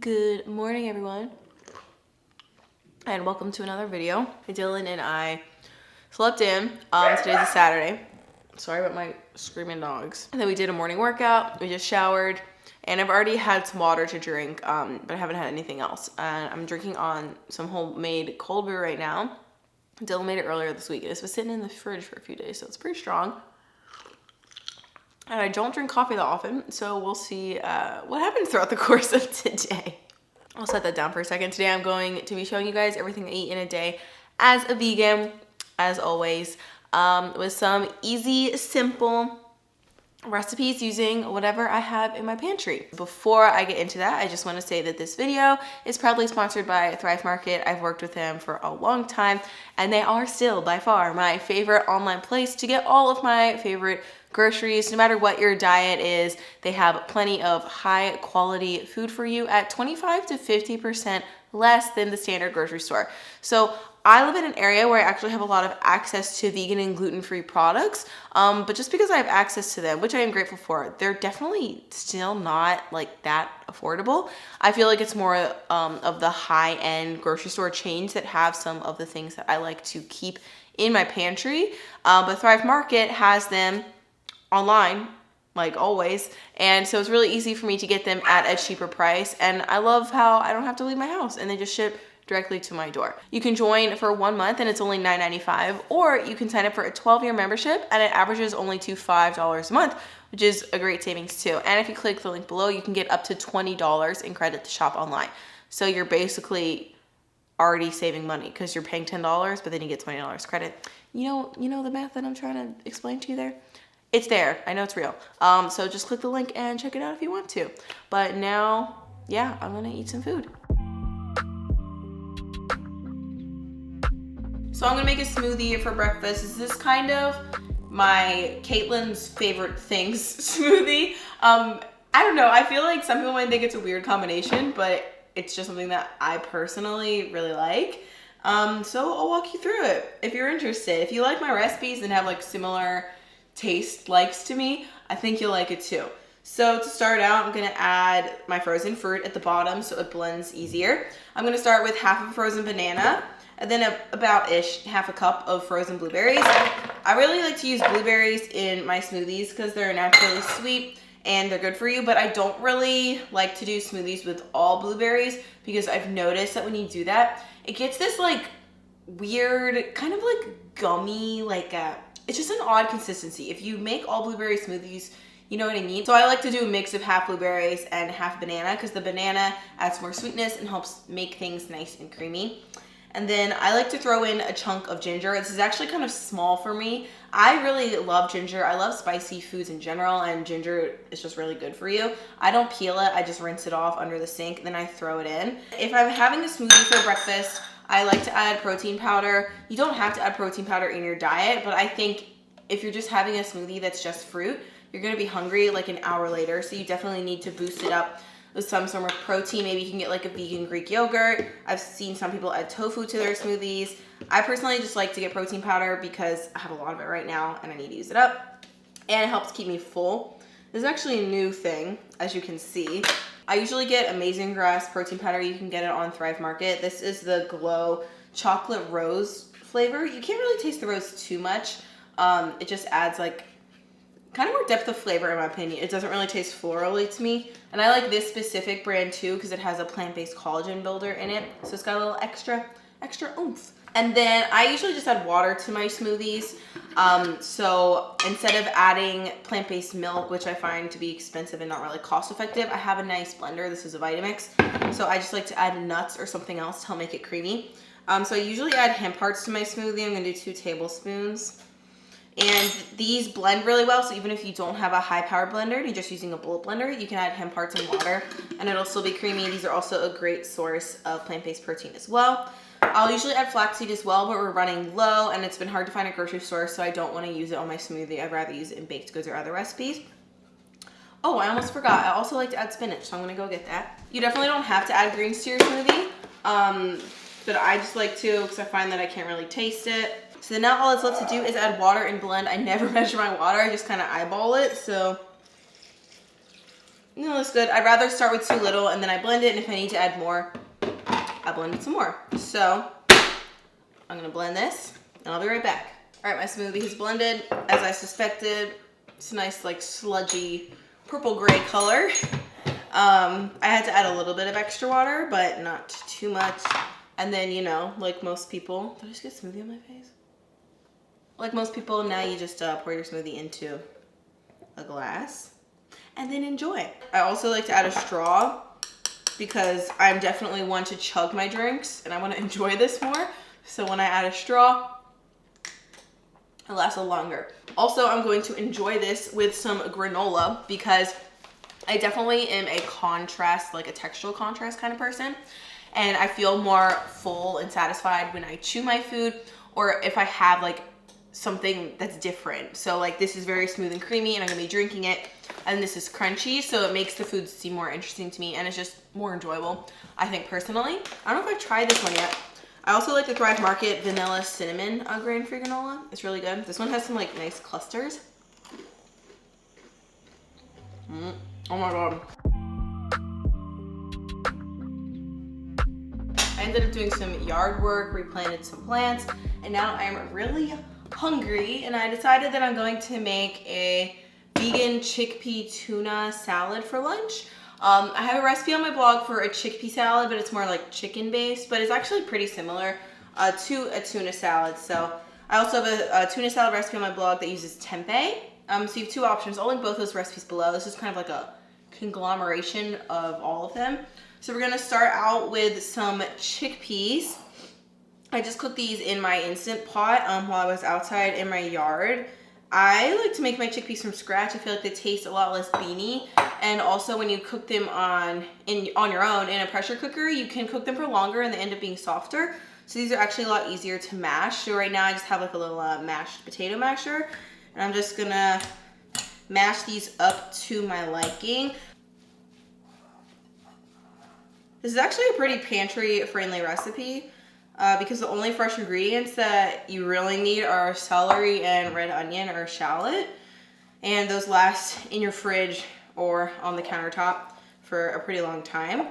Good morning, everyone, and welcome to another video. Dylan and I slept in. Today's a Saturday. Sorry about my screaming dogs. And then we did a morning workout. We just showered, and I've already had some water to drink, but I haven't had anything else. And I'm drinking on some homemade cold brew right now. Dylan made it earlier this week. This was sitting in the fridge for a few days, so it's pretty strong. And I don't drink coffee that often, so we'll see what happens throughout the course of today. I'll set that down for a second. Today I'm going to be showing you guys everything I eat in a day as a vegan, as always, with some easy, simple recipes using whatever I have in my pantry. Before I get into that, I just want to say that this video is proudly sponsored by Thrive Market. I've worked with them for a long time, and they are still by far my favorite online place to get all of my favorite groceries. No matter what your diet is, they have plenty of high quality food for you at 25 to 50% less than the standard grocery store. So I live in an area where I actually have a lot of access to vegan and gluten-free products, but just because I have access to them, which I am grateful for, they're definitely still not like that affordable. I feel like it's more of the high-end grocery store chains that have some of the things that I like to keep in my pantry, but Thrive Market has them online, like always, and so it's really easy for me to get them at a cheaper price, and I love how I don't have to leave my house and they just ship directly to my door. You can join for 1 month and it's only $9.95, or you can sign up for a 12-year membership and it averages only to $5 a month, which is a great savings too. And if you click the link below, you can get up to $20 in credit to shop online. So you're basically already saving money because you're paying $10, but then you get $20 credit. You know the math that I'm trying to explain to you there? It's there. I know it's real. So just click the link and check it out if you want to. But now, yeah, I'm gonna eat some food. So I'm gonna make a smoothie for breakfast. This is kind of my Caitlin's favorite things smoothie. I don't know. I feel like some people might think it's a weird combination, but it's just something that I personally really like. So I'll walk you through it if you're interested. If you like my recipes and have like similar taste likes to me, I think you'll like it too. So to start out, I'm gonna add my frozen fruit at the bottom so it blends easier. I'm gonna start with half a frozen banana, and then about-ish half a cup of frozen blueberries. I really like to use blueberries in my smoothies because they're naturally sweet and they're good for you, but I don't really like to do smoothies with all blueberries because I've noticed that when you do that, it gets this like weird, kind of like gummy, it's just an odd consistency. If you make all blueberry smoothies, you know what I mean? So I like to do a mix of half blueberries and half banana because the banana adds more sweetness and helps make things nice and creamy. And then I like to throw in a chunk of ginger. This is actually kind of small for me. I really love ginger. I love spicy foods in general, and ginger is just really good for you. I don't peel it. I just rinse it off under the sink, and then I throw it in. If I'm having a smoothie for breakfast, I like to add protein powder. You don't have to add protein powder in your diet, but I think if you're just having a smoothie that's just fruit, you're gonna be hungry like an hour later, so you definitely need to boost it up with some sort of protein. Maybe you can get like a vegan Greek yogurt. I've seen some people add tofu to their smoothies. I personally just like to get protein powder because I have a lot of it right now and I need to use it up. And it helps keep me full. This is actually a new thing, as you can see. I usually get Amazing Grass protein powder. You can get it on Thrive Market. This is the Glow Chocolate Rose flavor. You can't really taste the rose too much. It just adds like kind of more depth of flavor in my opinion. It doesn't really taste florally to me. And I like this specific brand too because it has a plant-based collagen builder in it. So it's got a little extra oomph. And then I usually just add water to my smoothies. So instead of adding plant-based milk, which I find to be expensive and not really cost effective, I have a nice blender. This is a Vitamix. So I just like to add nuts or something else to help make it creamy. So I usually add hemp hearts to my smoothie. I'm gonna do 2 tablespoons. And these blend really well, so even if you don't have a high-powered blender and you're just using a bullet blender, you can add hemp hearts and water, and it'll still be creamy. These are also a great source of plant-based protein as well. I'll usually add flaxseed as well, but we're running low, and it's been hard to find a grocery store, so I don't want to use it on my smoothie. I'd rather use it in baked goods or other recipes. Oh, I almost forgot. I also like to add spinach, so I'm going to go get that. You definitely don't have to add greens to your smoothie, but I just like to because I find that I can't really taste it. So then now all that's left to do is add water and blend. I never measure my water. I just kind of eyeball it. So No, that's good. I'd rather start with too little and then I blend it, and if I need to add more, I blend it some more. So I'm gonna blend this and I'll be right back. All right, my smoothie is blended as I suspected. It's a nice like sludgy purple gray color. I had to add a little bit of extra water, but not too much. And then, you know, like most people, did I just get smoothie on my face? Like most people, now you just pour your smoothie into a glass and then enjoy. I also like to add a straw because I'm definitely one to chug my drinks and I want to enjoy this more. So when I add a straw, it lasts a little longer. Also, I'm going to enjoy this with some granola because I definitely am a contrast, like a textural contrast kind of person. And I feel more full and satisfied when I chew my food or if I have like something that's different. So like this is very smooth and creamy and I'm gonna be drinking it, and this is crunchy, so it makes the food seem more interesting to me and it's just more enjoyable, I think personally. I don't know if I've tried this one yet. I also like the Thrive Market vanilla cinnamon grain-free granola. It's really good. This one has some like nice clusters. Oh my god. I ended up doing some yard work, replanted some plants, and now I'm really hungry, and I decided that I'm going to make a vegan chickpea tuna salad for lunch. I have a recipe on my blog for a chickpea salad, but it's more like chicken based, but it's actually pretty similar to a tuna salad. So I also have a tuna salad recipe on my blog that uses tempeh. So you have two options. I'll link both those recipes below. This is kind of like a conglomeration of all of them. So we're gonna start out with some chickpeas. I just cooked these in my Instant Pot while I was outside in my yard. I like to make my chickpeas from scratch. I feel like they taste a lot less beany. And also when you cook them on your own in a pressure cooker, you can cook them for longer and they end up being softer. So these are actually a lot easier to mash. So right now I just have like a little mashed potato masher. And I'm just gonna mash these up to my liking. This is actually a pretty pantry-friendly recipe because the only fresh ingredients that you really need are celery and red onion or shallot. And those last in your fridge or on the countertop for a pretty long time.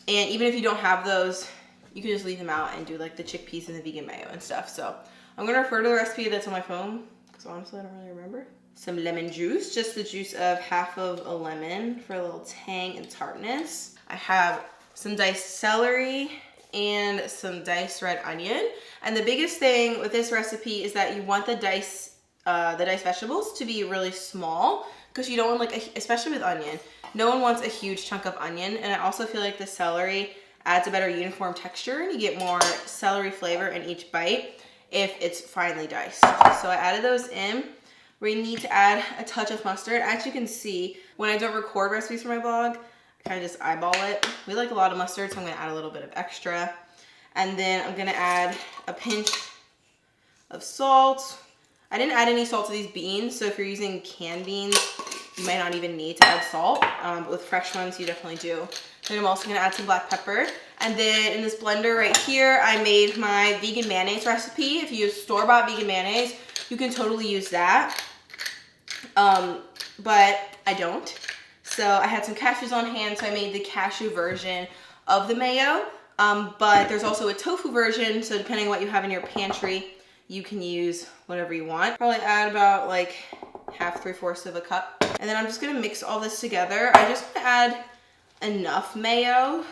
And even if you don't have those, you can just leave them out and do like the chickpeas and the vegan mayo and stuff. So I'm gonna refer to the recipe that's on my phone because honestly I don't really remember. Some lemon juice, just the juice of half of a lemon for a little tang and tartness. I have some diced celery and some diced red onion. And the biggest thing with this recipe is that you want the diced vegetables to be really small because you don't want especially with onion, no one wants a huge chunk of onion. And I also feel like the celery adds a better uniform texture and you get more celery flavor in each bite if it's finely diced. So I added those in. We need to add a touch of mustard. As you can see, when I don't record recipes for my blog, I kind of just eyeball it. We like a lot of mustard, so I'm gonna add a little bit of extra. And then I'm gonna add a pinch of salt. I didn't add any salt to these beans, so if you're using canned beans, you might not even need to add salt. But with fresh ones, you definitely do. Then I'm also gonna add some black pepper. And then in this blender right here, I made my vegan mayonnaise recipe. If you use store-bought vegan mayonnaise, you can totally use that. But I don't. So I had some cashews on hand, so I made the cashew version of the mayo. But there's also a tofu version, so depending on what you have in your pantry, you can use whatever you want. Probably add about like half, 3/4 of a cup. And then I'm just gonna mix all this together. I just wanna add enough mayo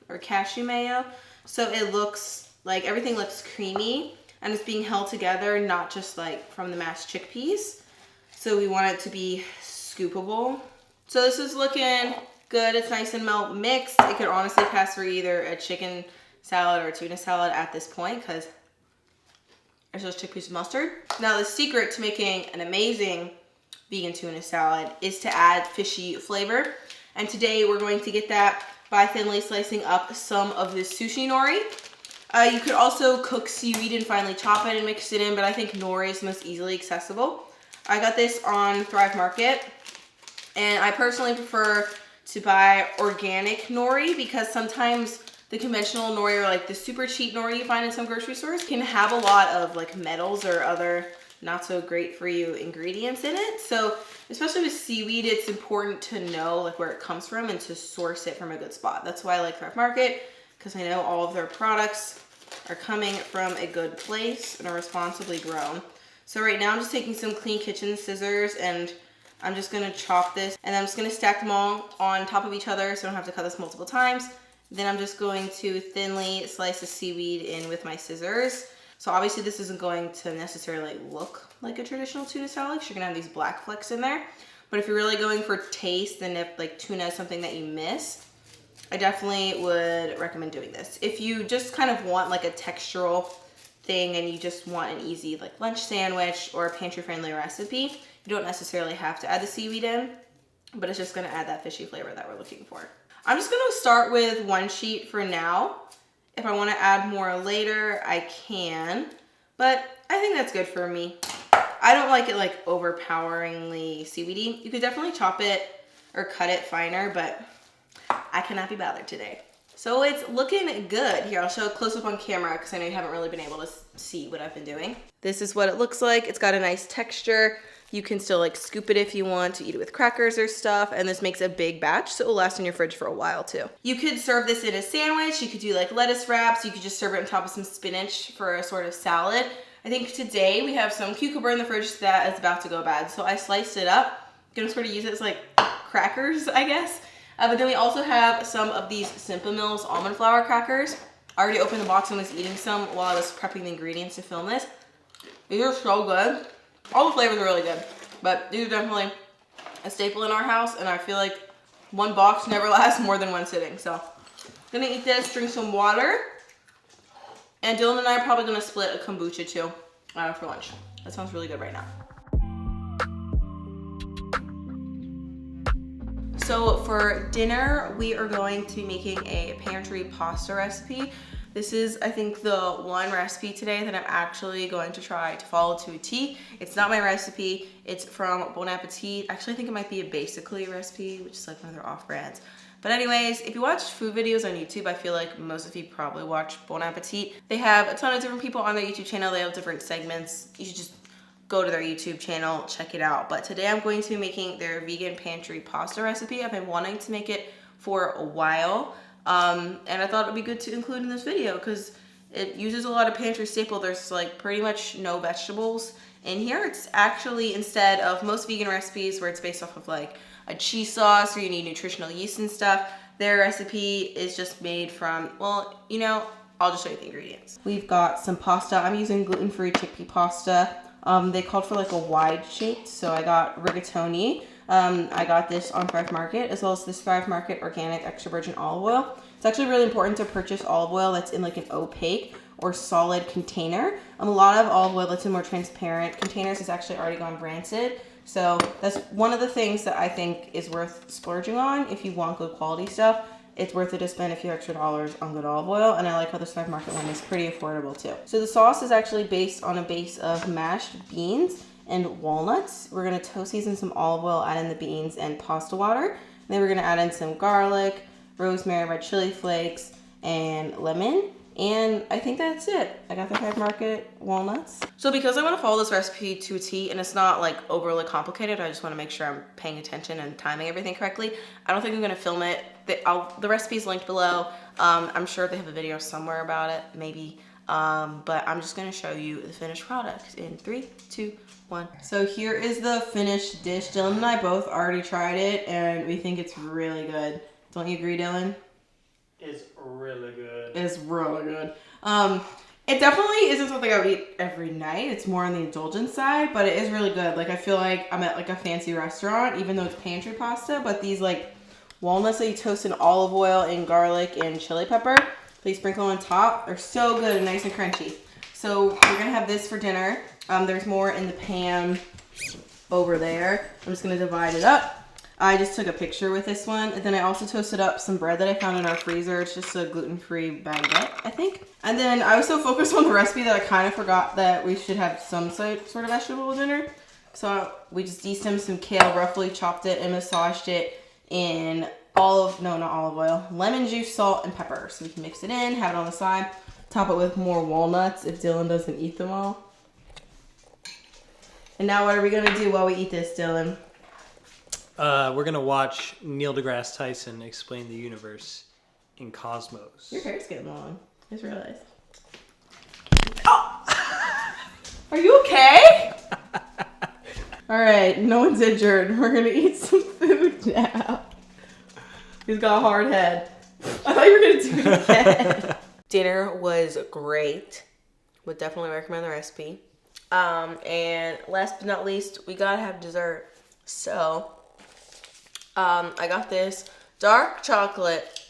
or cashew mayo so it looks like everything looks creamy and it's being held together, not just like from the mashed chickpeas. So we want it to be scoopable. So this is looking good. It's nice and mixed. It could honestly pass for either a chicken salad or a tuna salad at this point because there's those chickpeas with mustard. Now the secret to making an amazing vegan tuna salad is to add fishy flavor. And today we're going to get that by thinly slicing up some of this sushi nori. You could also cook seaweed and finely chop it and mix it in, but I think nori is most easily accessible. I got this on Thrive Market. And I personally prefer to buy organic nori because sometimes the conventional nori or like the super cheap nori you find in some grocery stores can have a lot of like metals or other not so great for you ingredients in it. So especially with seaweed, it's important to know like where it comes from and to source it from a good spot. That's why I like Thrive Market, because I know all of their products are coming from a good place and are responsibly grown. So right now I'm just taking some clean kitchen scissors and I'm just gonna chop this, and I'm just gonna stack them all on top of each other so I don't have to cut this multiple times. Then I'm just going to thinly slice the seaweed in with my scissors. So obviously this isn't going to necessarily look like a traditional tuna salad. You're gonna have these black flecks in there. But if you're really going for taste, and if like tuna is something that you miss, I definitely would recommend doing this. If you just kind of want like a textural thing and you just want an easy like lunch sandwich or a pantry friendly recipe, you don't necessarily have to add the seaweed in, but it's just gonna add that fishy flavor that we're looking for. I'm just gonna start with one sheet for now. If I wanna add more later, I can, but I think that's good for me. I don't like it like overpoweringly seaweedy. You could definitely chop it or cut it finer, but I cannot be bothered today. So it's looking good. Here, I'll show a close up on camera because I know you haven't really been able to see what I've been doing. This is what it looks like. It's got a nice texture. You can still like scoop it if you want to eat it with crackers or stuff, and this makes a big batch, so it will last in your fridge for a while too. You could serve this in a sandwich. You could do like lettuce wraps. You could just serve it on top of some spinach for a sort of salad. I think today we have some cucumber in the fridge that is about to go bad, so I sliced it up. I'm gonna sort of use it as like crackers, I guess. But then we also have some of these Simple Mills almond flour crackers. I already opened the box and was eating some while I was prepping the ingredients to film this. These are so good. All the flavors are really good, but these are definitely a staple in our house, and I feel like one box never lasts more than one sitting. So I'm gonna eat this, drink some water, and Dylan and I are probably gonna split a kombucha too for lunch. That sounds really good right now. So for dinner, we are going to be making a pantry pasta recipe. This is, I think, the one recipe today that I'm actually going to try to follow to a T. It's not my recipe. It's from Bon Appetit. Actually, I think it might be a Basically recipe, which is like one of their off-brands. But anyways, if you watch food videos on YouTube, I feel like most of you probably watch Bon Appetit. They have a ton of different people on their YouTube channel. They have different segments. You should just go to their YouTube channel, check it out. But today I'm going to be making their vegan pantry pasta recipe. I've been wanting to make it for a while. And I thought it would be good to include in this video because it uses a lot of pantry staple. There's like pretty much no vegetables in here. It's actually, instead of most vegan recipes where it's based off of like a cheese sauce or you need nutritional yeast and stuff, their recipe is just made from, well, you know, I'll just show you the ingredients. We've got some pasta. I'm using gluten-free chickpea pasta. They called for like a wide shape, so I got rigatoni. I got this on Thrive Market, as well as this Thrive Market organic extra virgin olive oil. It's actually really important to purchase olive oil that's in like an opaque or solid container. A lot of olive oil that's in more transparent containers has actually already gone rancid. So that's one of the things that I think is worth splurging on if you want good quality stuff. It's worth it to spend a few extra dollars on good olive oil, and I like how the Thrive Market one is pretty affordable too. So the sauce is actually based on a base of mashed beans and walnuts. We're gonna toast these in some olive oil, add in the beans and pasta water. And then we're gonna add in some garlic, rosemary, red chili flakes, and lemon. And I think that's it. I got the Thrive Market walnuts. So because I want to follow this recipe to a T and it's not like overly complicated, I just want to make sure I'm paying attention and timing everything correctly. I don't think I'm going to film it. The recipe is linked below. I'm sure they have a video somewhere about it, maybe. But I'm just going to show you the finished product in 3, 2, 1. So here is the finished dish. Dylan and I both already tried it and we think it's really good. Don't you agree, Dylan? It's really good. It's really good. It definitely isn't something I would eat every night. It's more on the indulgent side, but it is really good. Like I feel like I'm at like a fancy restaurant, even though it's pantry pasta, but these like walnuts that you toast in olive oil and garlic and chili pepper, they sprinkle on top. They're so good and nice and crunchy. So we're gonna have this for dinner. There's more in the pan over there. I'm just gonna divide it up. I just took a picture with this one, and then I also toasted up some bread that I found in our freezer. It's just a gluten-free baguette, I think. And then I was so focused on the recipe that I kind of forgot that we should have some sort of vegetable dinner. So we just de-stemmed some kale, roughly chopped it, and massaged it in lemon juice, salt, and pepper. So we can mix it in, have it on the side, top it with more walnuts if Dylan doesn't eat them all. And now what are we gonna do while we eat this, Dylan? We're gonna watch Neil deGrasse Tyson explain the universe in Cosmos. Your hair's getting long. I just realized. Oh! Are you okay? All right, no one's injured. We're gonna eat some food now. He's got a hard head. I thought you were gonna do it again. Dinner was great. Would definitely recommend the recipe. And last but not least, we gotta have dessert. So, I got this dark chocolate,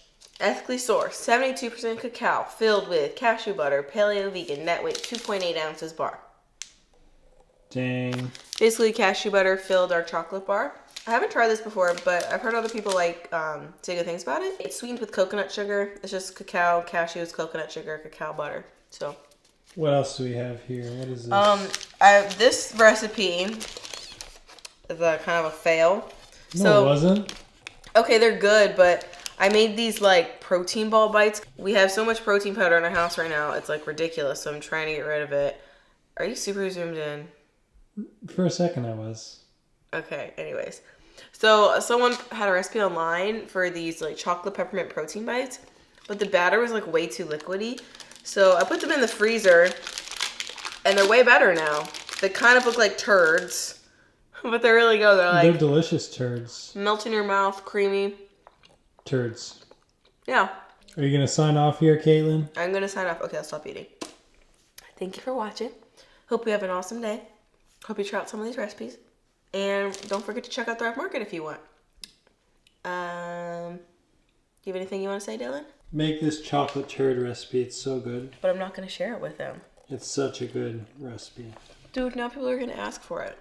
ethically sourced, 72% cacao, filled with cashew butter, paleo vegan, net weight 2.8 ounces bar. Dang. Basically, cashew butter filled dark chocolate bar. I haven't tried this before, but I've heard other people say good things about it. It's sweetened with coconut sugar. It's just cacao, cashews, coconut sugar, cacao butter. So. What else do we have here? What is this? This recipe is kind of a fail. No, it wasn't. Okay, they're good, but I made these like protein ball bites. We have so much protein powder in our house right now. It's like ridiculous, so I'm trying to get rid of it. Are you super zoomed in? For a second I was. Okay, anyways. So someone had a recipe online for these like chocolate peppermint protein bites, but the batter was like way too liquidy. So I put them in the freezer and they're way better now. They kind of look like turds, but they're really good. They're delicious turds. Melt in your mouth, creamy. Turds. Yeah. Are you going to sign off here, Caitlin? I'm going to sign off. Okay, I'll stop eating. Thank you for watching. Hope you have an awesome day. Hope you try out some of these recipes. And don't forget to check out Thrive Market if you want. You have anything you want to say, Dylan? Make this chocolate turd recipe. It's so good. But I'm not going to share it with them. It's such a good recipe. Dude, now people are going to ask for it.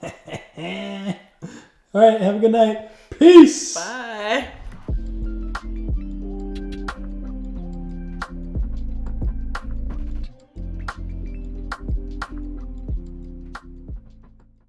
All right, have a good night. Peace. Bye.